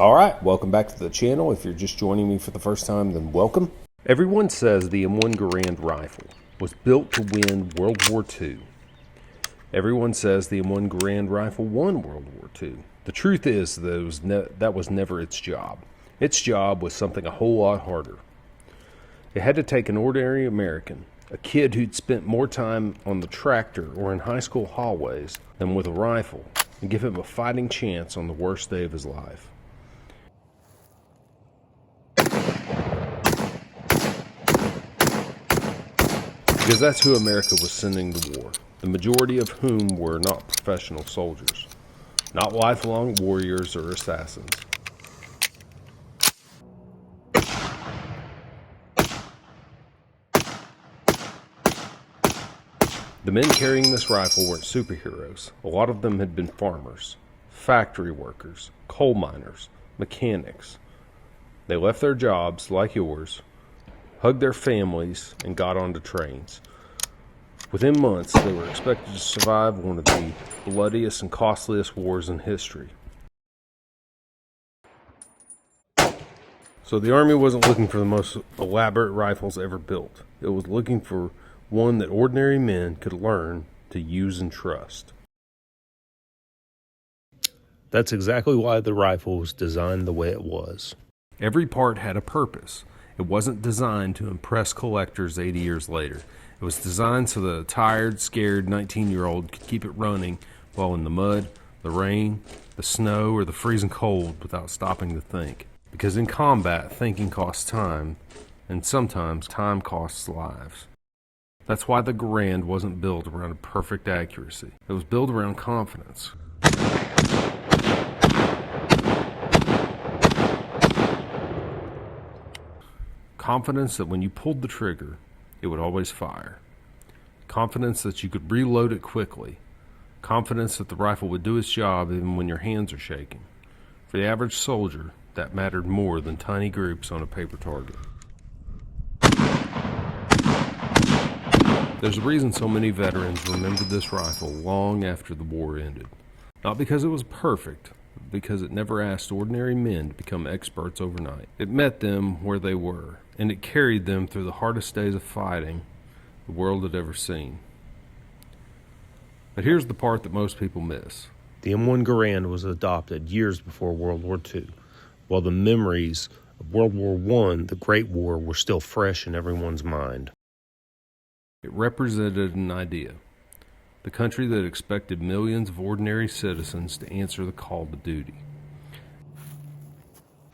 Alright, welcome back to the channel. If you're just joining me for the first time, then welcome. Everyone says the M1 Garand rifle was built to win World War II. Everyone says the M1 Garand rifle won World War II. The truth is that was never its job. Its job was something a whole lot harder. It had to take an ordinary American, a kid who'd spent more time on the tractor or in high school hallways than with a rifle, and give him a fighting chance on the worst day of his life. Because that's who America was sending to war, the majority of whom were not professional soldiers, not lifelong warriors or assassins. The men carrying this rifle weren't superheroes. A lot of them had been farmers, factory workers, coal miners, mechanics. They left their jobs, like yours, hugged their families, and got onto trains. Within months, they were expected to survive one of the bloodiest and costliest wars in history. So the Army wasn't looking for the most elaborate rifles ever built. It was looking for one that ordinary men could learn to use and trust. That's exactly why the rifle was designed the way it was. Every part had a purpose. It wasn't designed to impress collectors 80 years later. It was designed so that a tired, scared 19-year-old could keep it running while in the mud, the rain, the snow, or the freezing cold without stopping to think. Because in combat, thinking costs time, and sometimes time costs lives. That's why the Garand wasn't built around a perfect accuracy. It was built around confidence. Confidence that when you pulled the trigger, it would always fire. Confidence that you could reload it quickly. Confidence that the rifle would do its job even when your hands are shaking. For the average soldier, that mattered more than tiny groups on a paper target. There's a reason so many veterans remembered this rifle long after the war ended. Not because it was perfect, but because it never asked ordinary men to become experts overnight. It met them where they were, and it carried them through the hardest days of fighting the world had ever seen. But here's the part that most people miss. The M1 Garand was adopted years before World War II, while the memories of World War I, the Great War, were still fresh in everyone's mind. It represented an idea. The country that expected millions of ordinary citizens to answer the call to duty.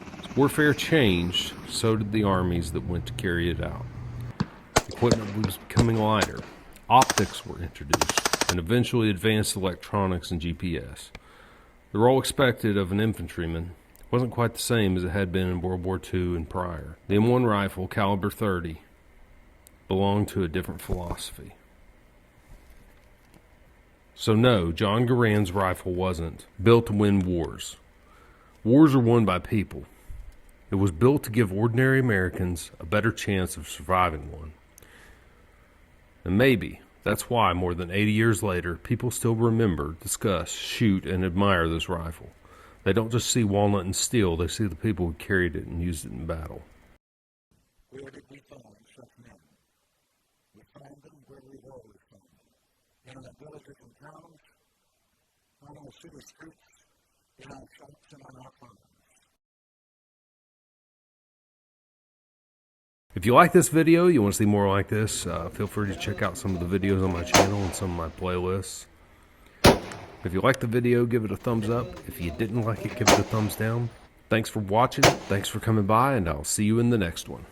As warfare changed, so did the armies that went to carry it out. Equipment was becoming lighter, optics were introduced, and eventually advanced electronics and GPS. The role expected of an infantryman wasn't quite the same as it had been in World War II and prior. The M1 rifle, caliber 30, belonged to a different philosophy. So no, John Garand's rifle wasn't built to win wars. Wars are won by people. It was built to give ordinary Americans a better chance of surviving one. And maybe that's why more than 80 years later, people still remember, discuss, shoot, and admire this rifle. They don't just see walnut and steel, they see the people who carried it and used it in battle. Where did we find such men? We find them where we've always found them. In the villages and towns, on our city streets, in our shops, and on our farms. If you like this video, you want to see more like this, feel free to check out some of the videos on my channel and some of my playlists. If you liked the video, give it a thumbs up. If you didn't like it, give it a thumbs down. Thanks for watching, thanks for coming by, and I'll see you in the next one.